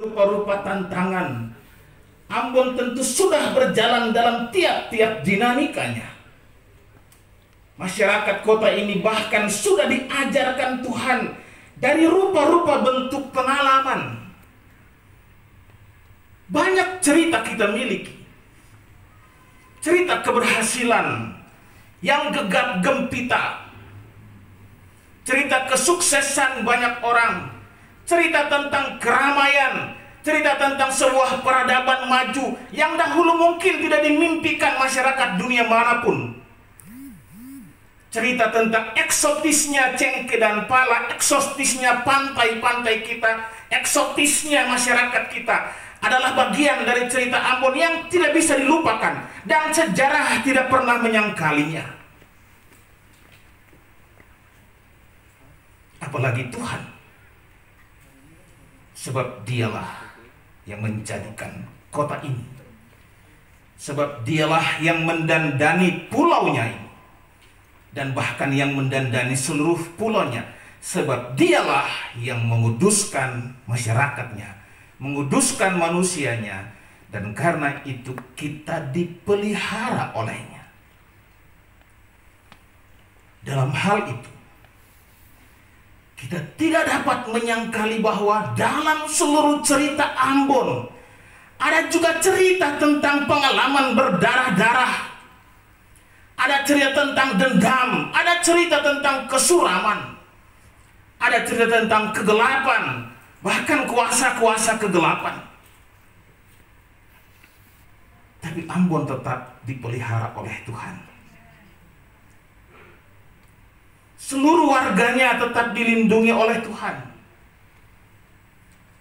rupa-rupa tantangan. Ambon tentu sudah berjalan dalam tiap-tiap dinamikanya. Masyarakat kota ini bahkan sudah diajarkan Tuhan dari rupa-rupa bentuk pengalaman. Banyak cerita kita miliki. Cerita keberhasilan yang gegap gempita. Cerita kesuksesan banyak orang. Cerita tentang keramaian, cerita tentang sebuah peradaban maju yang dahulu mungkin tidak dimimpikan masyarakat dunia manapun. Cerita tentang eksotisnya Cengke dan Pala, eksotisnya pantai-pantai kita, eksotisnya masyarakat kita adalah bagian dari cerita Ambon yang tidak bisa dilupakan dan sejarah tidak pernah menyangkalinya. Apalagi Tuhan. Sebab dialah yang menjadikan kota ini. Sebab dialah yang mendandani pulaunya ini. Dan bahkan yang mendandani seluruh pulaunya. Sebab dialah yang menguduskan masyarakatnya. Menguduskan manusianya. Dan karena itu kita dipelihara olehnya. Dalam hal itu, kita tidak dapat menyangkali bahwa dalam seluruh cerita Ambon ada juga cerita tentang pengalaman berdarah-darah. Ada cerita tentang dendam, ada cerita tentang kesuraman. Ada cerita tentang kegelapan, bahkan kuasa-kuasa kegelapan. Tapi Ambon tetap dipelihara oleh Tuhan. Seluruh warganya tetap dilindungi oleh Tuhan.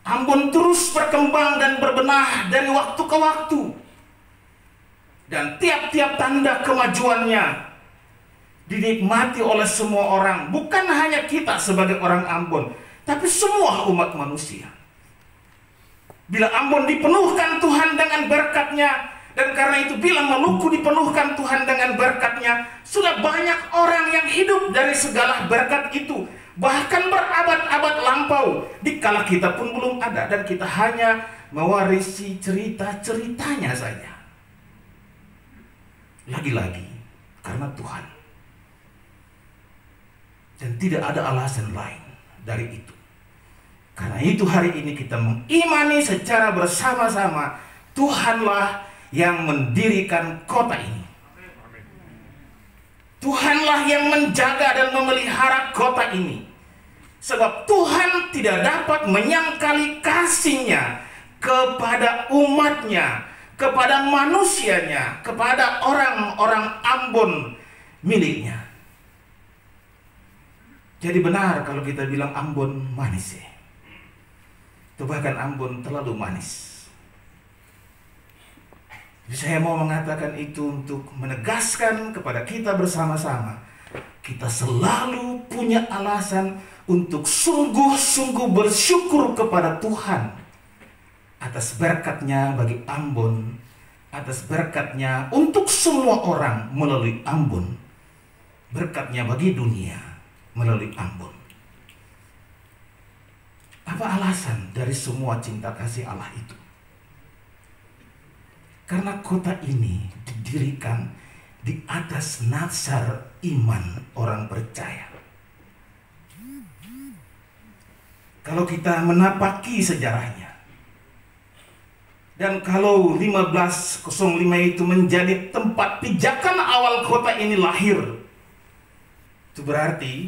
Ambon terus berkembang dan berbenah dari waktu ke waktu. Dan tiap-tiap tanda kemajuannya dinikmati oleh semua orang. Bukan hanya kita sebagai orang Ambon, tapi semua umat manusia. Bila Ambon dipenuhkan Tuhan dengan berkat-Nya, dan karena itu bila Maluku dipenuhkan Tuhan dengan berkat-Nya, sudah banyak orang yang hidup dari segala berkat itu. Bahkan berabad-abad lampau, dikala kita pun belum ada dan kita hanya mewarisi cerita-ceritanya saja. Lagi-lagi karena Tuhan. Dan tidak ada alasan lain dari itu. Karena itu hari ini kita mengimani secara bersama-sama Tuhanlah yang mendirikan kota ini. Tuhanlah yang menjaga dan memelihara kota ini. Sebab Tuhan tidak dapat menyangkali kasih-Nya kepada umat-Nya, kepada manusianya, kepada orang-orang Ambon miliknya. Jadi benar kalau kita bilang Ambon manis ya. Itu bahkan Ambon terlalu manis. Saya mau mengatakan itu untuk menegaskan kepada kita bersama-sama. Kita selalu punya alasan untuk sungguh-sungguh bersyukur kepada Tuhan. Atas berkat-Nya bagi Ambon. Atas berkat-Nya untuk semua orang melalui Ambon. Berkat-Nya bagi dunia melalui Ambon. Apa alasan dari semua cinta kasih Allah itu? Karena kota ini didirikan di atas dasar iman orang percaya. Kalau kita menapaki sejarahnya, dan kalau 1505 itu menjadi tempat pijakan awal kota ini lahir, itu berarti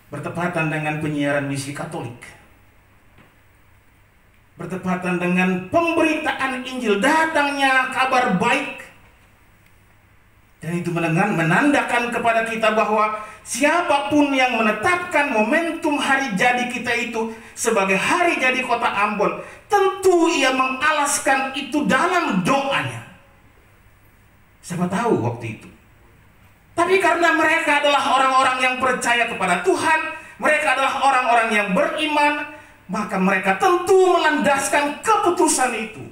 bertepatan dengan penyiaran misi Katolik. Bertepatan dengan pemberitaan Injil, datangnya kabar baik. Dan itu menandakan kepada kita bahwa siapapun yang menetapkan momentum hari jadi kita itu sebagai hari jadi kota Ambon, tentu ia mengalaskan itu dalam doanya. Siapa tahu waktu itu. Tapi karena mereka adalah orang-orang yang percaya kepada Tuhan, mereka adalah orang-orang yang beriman, maka mereka tentu melandaskan keputusan itu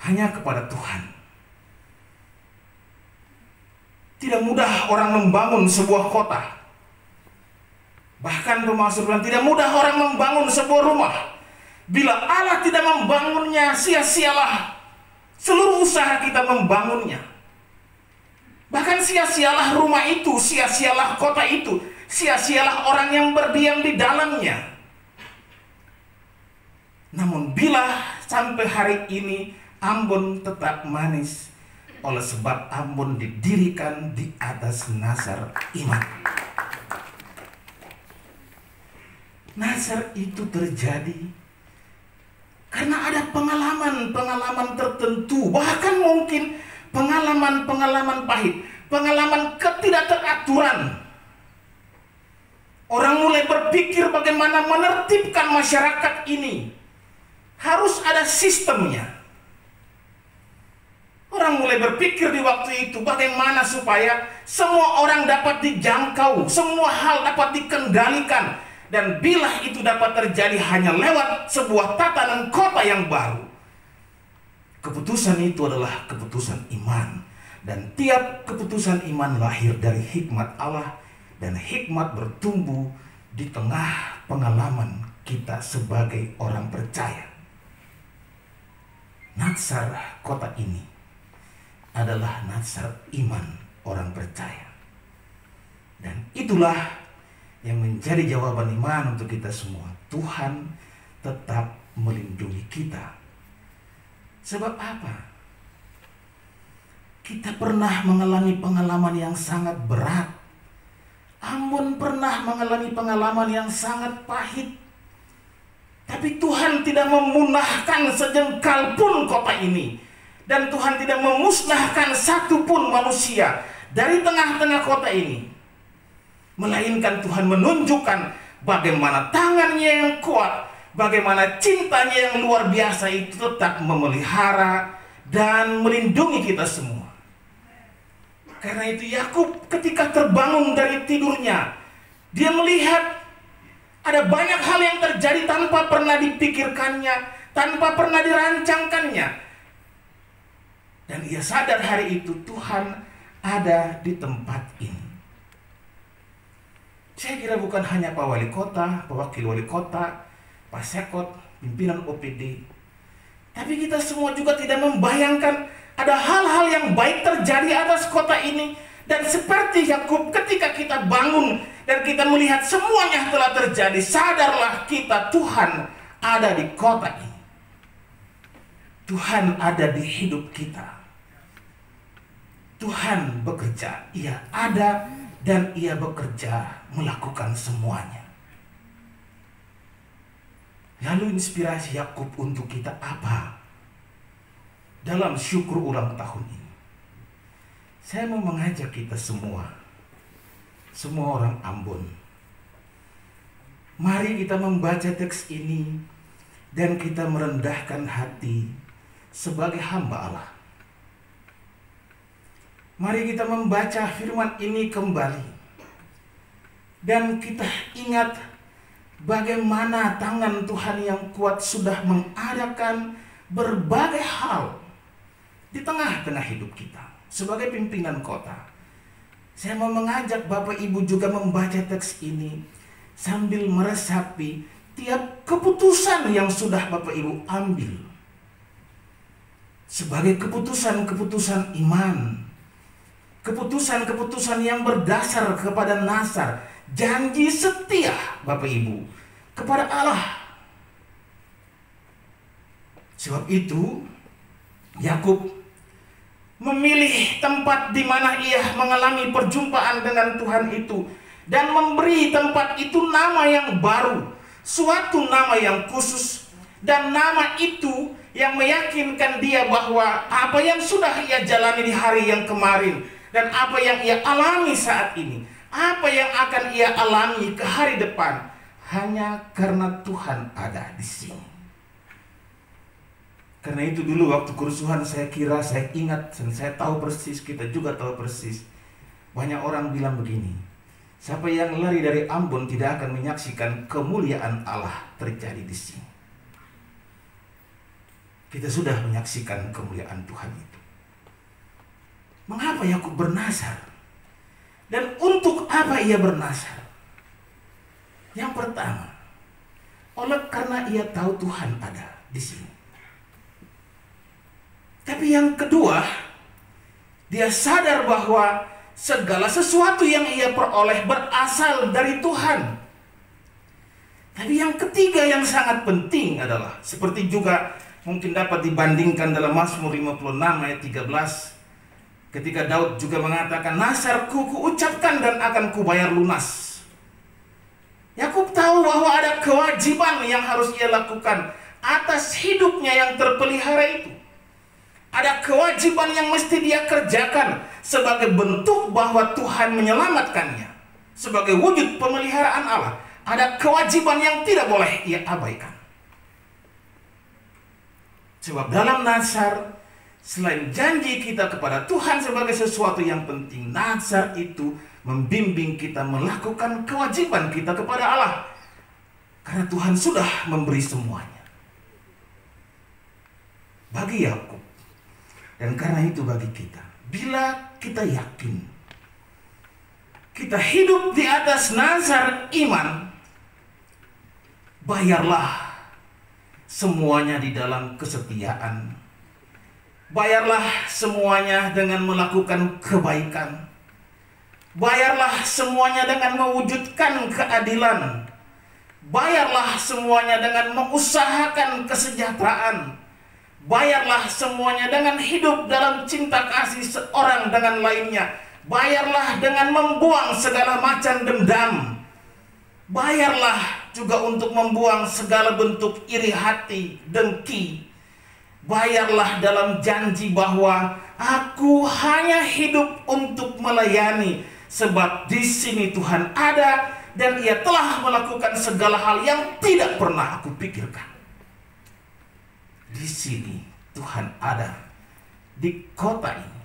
hanya kepada Tuhan. Tidak mudah orang membangun sebuah kota. Bahkan rumah Surban tidak mudah orang membangun sebuah rumah. Bila Allah tidak membangunnya, sia-sialah seluruh usaha kita membangunnya. Bahkan sia-sialah rumah itu, sia-sialah kota itu, sia-sialah orang yang berdiam di dalamnya. Namun bila sampai hari ini Ambon tetap manis, oleh sebab Ambon didirikan di atas dasar iman. Dasar itu terjadi karena ada pengalaman-pengalaman tertentu, bahkan mungkin pengalaman-pengalaman pahit, pengalaman ketidakteraturan. Orang mulai berpikir bagaimana menertibkan masyarakat ini. Harus ada sistemnya. Orang mulai berpikir di waktu itu bagaimana supaya semua orang dapat dijangkau, semua hal dapat dikendalikan. Dan bila itu dapat terjadi hanya lewat sebuah tatanan kota yang baru. Keputusan itu adalah keputusan iman. Dan tiap keputusan iman lahir dari hikmat Allah. Dan hikmat bertumbuh di tengah pengalaman kita sebagai orang percaya. Natsar kota ini adalah natsar iman orang percaya. Dan itulah yang menjadi jawaban iman untuk kita semua. Tuhan tetap melindungi kita. Sebab apa? Kita pernah mengalami pengalaman yang sangat berat. Ambon pernah mengalami pengalaman yang sangat pahit. Tapi Tuhan tidak memunahkan sejengkal pun kota ini. Dan Tuhan tidak memusnahkan satu pun manusia dari tengah-tengah kota ini. Melainkan Tuhan menunjukkan bagaimana tangannya yang kuat, bagaimana cintanya yang luar biasa itu tetap memelihara dan melindungi kita semua. Karena itu Yakub ketika terbangun dari tidurnya, dia melihat ada banyak hal yang terjadi tanpa pernah dipikirkannya, tanpa pernah dirancangkannya. Dan ia sadar hari itu Tuhan ada di tempat ini. Saya kira bukan hanya Pak Wali Kota, Pak Wakil Wali Kota, Pak Sekot, pimpinan OPD. Tapi kita semua juga tidak membayangkan ada hal-hal yang baik terjadi atas kota ini. Dan seperti Yakub ketika kita bangun dan kita melihat semuanya telah terjadi, sadarlah kita Tuhan ada di kota ini. Tuhan ada di hidup kita. Tuhan bekerja, Ia ada dan Ia bekerja melakukan semuanya. Lalu inspirasi Yakub untuk kita apa? Dalam syukur ulang tahun ini, saya mau mengajak kita semua orang Ambon. Mari kita membaca teks ini dan kita merendahkan hati sebagai hamba Allah. Mari kita membaca firman ini kembali. Dan kita ingat bagaimana tangan Tuhan yang kuat sudah mengadakan berbagai hal di tengah-tengah hidup kita. Sebagai pimpinan kota, saya mau mengajak Bapak Ibu juga membaca teks ini sambil meresapi tiap keputusan yang sudah Bapak Ibu ambil. Sebagai keputusan-keputusan iman, keputusan-keputusan yang berdasar kepada nasar, janji setia Bapak Ibu kepada Allah. Sebab itu Yakub memilih tempat di mana ia mengalami perjumpaan dengan Tuhan itu dan memberi tempat itu nama yang baru, suatu nama yang khusus, dan nama itu yang meyakinkan dia bahwa apa yang sudah ia jalani di hari yang kemarin dan apa yang ia alami saat ini, apa yang akan ia alami ke hari depan, hanya karena Tuhan ada di sini. Karena itu dulu waktu kerusuhan saya ingat dan saya tahu persis, kita juga tahu persis. Banyak orang bilang begini, siapa yang lari dari Ambon tidak akan menyaksikan kemuliaan Allah terjadi di sini. Kita sudah menyaksikan kemuliaan Tuhan itu. Mengapa Yakub bernasar? Dan untuk apa ia bernasar? Yang pertama, oleh karena ia tahu Tuhan ada di sini. Tapi yang kedua, dia sadar bahwa segala sesuatu yang ia peroleh berasal dari Tuhan. Tapi yang ketiga yang sangat penting adalah, seperti juga mungkin dapat dibandingkan dalam Mazmur 56 ayat 13, ketika Daud juga mengatakan, "Nasarku kuucapkan dan akan kubayar lunas." Yakub tahu bahwa ada kewajiban yang harus ia lakukan atas hidupnya yang terpelihara itu. Ada kewajiban yang mesti dia kerjakan sebagai bentuk bahwa Tuhan menyelamatkannya, sebagai wujud pemeliharaan Allah. Ada kewajiban yang tidak boleh ia abaikan. Sebab dalam Nazar, selain janji kita kepada Tuhan sebagai sesuatu yang penting, Nazar itu membimbing kita melakukan kewajiban kita kepada Allah. Karena Tuhan sudah memberi semuanya bagi Yakub. Dan karena itu bagi kita, bila kita yakin kita hidup di atas nazar iman, bayarlah semuanya di dalam kesetiaan. Bayarlah semuanya dengan melakukan kebaikan. Bayarlah semuanya dengan mewujudkan keadilan. Bayarlah semuanya dengan mengusahakan kesejahteraan. Bayarlah semuanya dengan hidup dalam cinta kasih seorang dengan lainnya. Bayarlah dengan membuang segala macam dendam. Bayarlah juga untuk membuang segala bentuk iri hati, dengki. Bayarlah dalam janji bahwa aku hanya hidup untuk melayani, sebab di sini Tuhan ada dan Ia telah melakukan segala hal yang tidak pernah aku pikirkan. Di sini Tuhan ada, di kota ini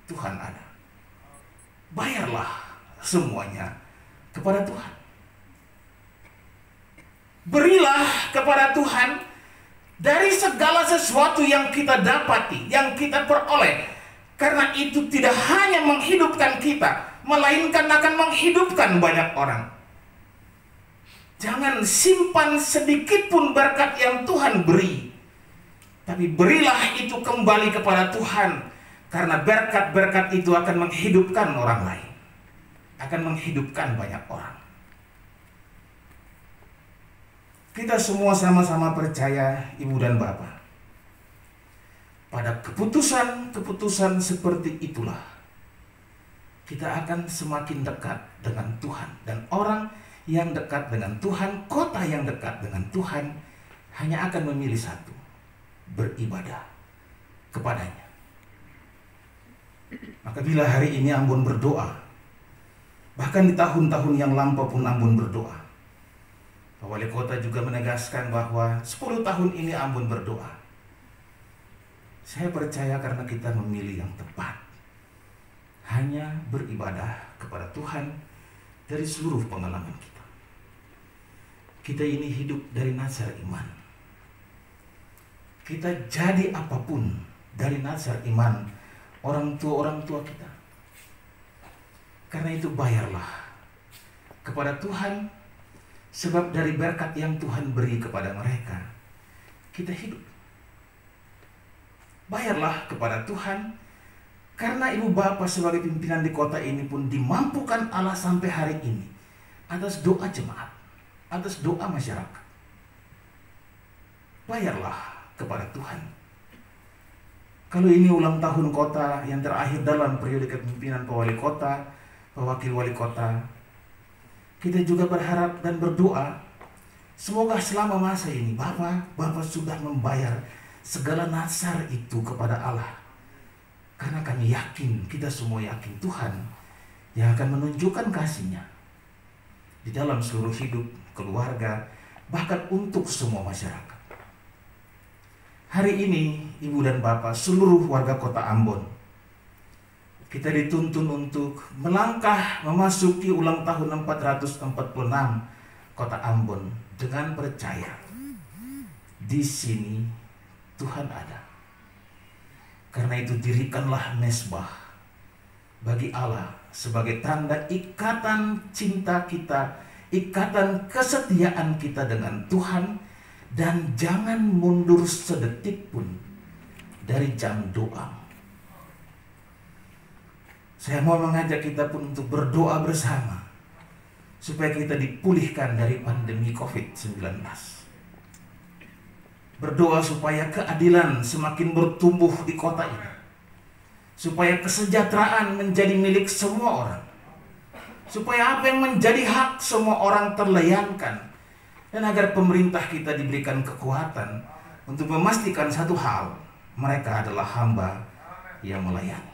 Tuhan ada. Bayarlah semuanya kepada Tuhan. Berilah kepada Tuhan dari segala sesuatu yang kita dapati, yang kita peroleh. Karena itu tidak hanya menghidupkan kita, melainkan akan menghidupkan banyak orang. Jangan simpan sedikit pun berkat yang Tuhan beri, tapi berilah itu kembali kepada Tuhan. Karena berkat-berkat itu akan menghidupkan orang lain, akan menghidupkan banyak orang. Kita semua sama-sama percaya, Ibu dan Bapak, pada keputusan-keputusan seperti itulah kita akan semakin dekat dengan Tuhan. Dan orang yang dekat dengan Tuhan, kota yang dekat dengan Tuhan, hanya akan memilih satu: beribadah kepadanya. Maka bila hari ini Ambon berdoa, bahkan di tahun-tahun yang lampau pun Ambon berdoa, Pak Wali Kota juga menegaskan bahwa 10 tahun ini Ambon berdoa. Saya percaya karena kita memilih yang tepat, hanya beribadah kepada Tuhan dari seluruh pengalaman kita. Kita ini hidup dari nazar iman. Kita jadi apapun dari nazar iman orang tua kita. Karena itu bayarlah kepada Tuhan, sebab dari berkat yang Tuhan beri kepada mereka, kita hidup. Bayarlah kepada Tuhan, karena ibu bapak sebagai pimpinan di kota ini pun dimampukan Allah sampai hari ini atas doa jemaat, atas doa masyarakat. Bayarlah kepada Tuhan. Kalau ini ulang tahun kota yang terakhir dalam periode kepemimpinan Pak Wali Kota, Pak Wakil Wali Kota, kita juga berharap dan berdoa, semoga selama masa ini Bapak sudah membayar segala nazar itu kepada Allah. Karena kami yakin, kita semua yakin Tuhan yang akan menunjukkan kasih-Nya di dalam seluruh hidup, keluarga, bahkan untuk semua masyarakat. Hari ini, Ibu dan Bapak, seluruh warga kota Ambon, kita dituntun untuk melangkah memasuki ulang tahun 446 kota Ambon dengan percaya di sini Tuhan ada. Karena itu dirikanlah mezbah bagi Allah sebagai tanda ikatan cinta kita ikatan kesetiaan kita dengan Tuhan, dan jangan mundur sedetik pun dari jam doa. Saya mau mengajak kita pun untuk berdoa bersama supaya kita dipulihkan dari pandemi COVID-19. Berdoa supaya keadilan semakin bertumbuh di kota ini, supaya kesejahteraan menjadi milik semua orang, supaya apa yang menjadi hak semua orang terlayangkan, dan agar pemerintah kita diberikan kekuatan untuk memastikan satu hal, mereka adalah hamba yang melayani.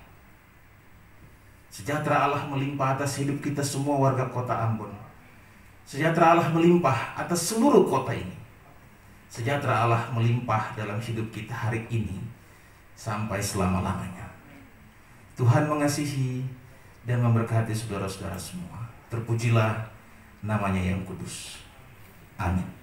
Sejahtera Allah melimpah atas hidup kita semua warga kota Ambon. Sejahtera Allah melimpah atas seluruh kota ini. Sejahtera Allah melimpah dalam hidup kita hari ini sampai selama-lamanya. Tuhan mengasihi dan memberkati saudara-saudara semua. Terpujilah namanya yang kudus. Amin.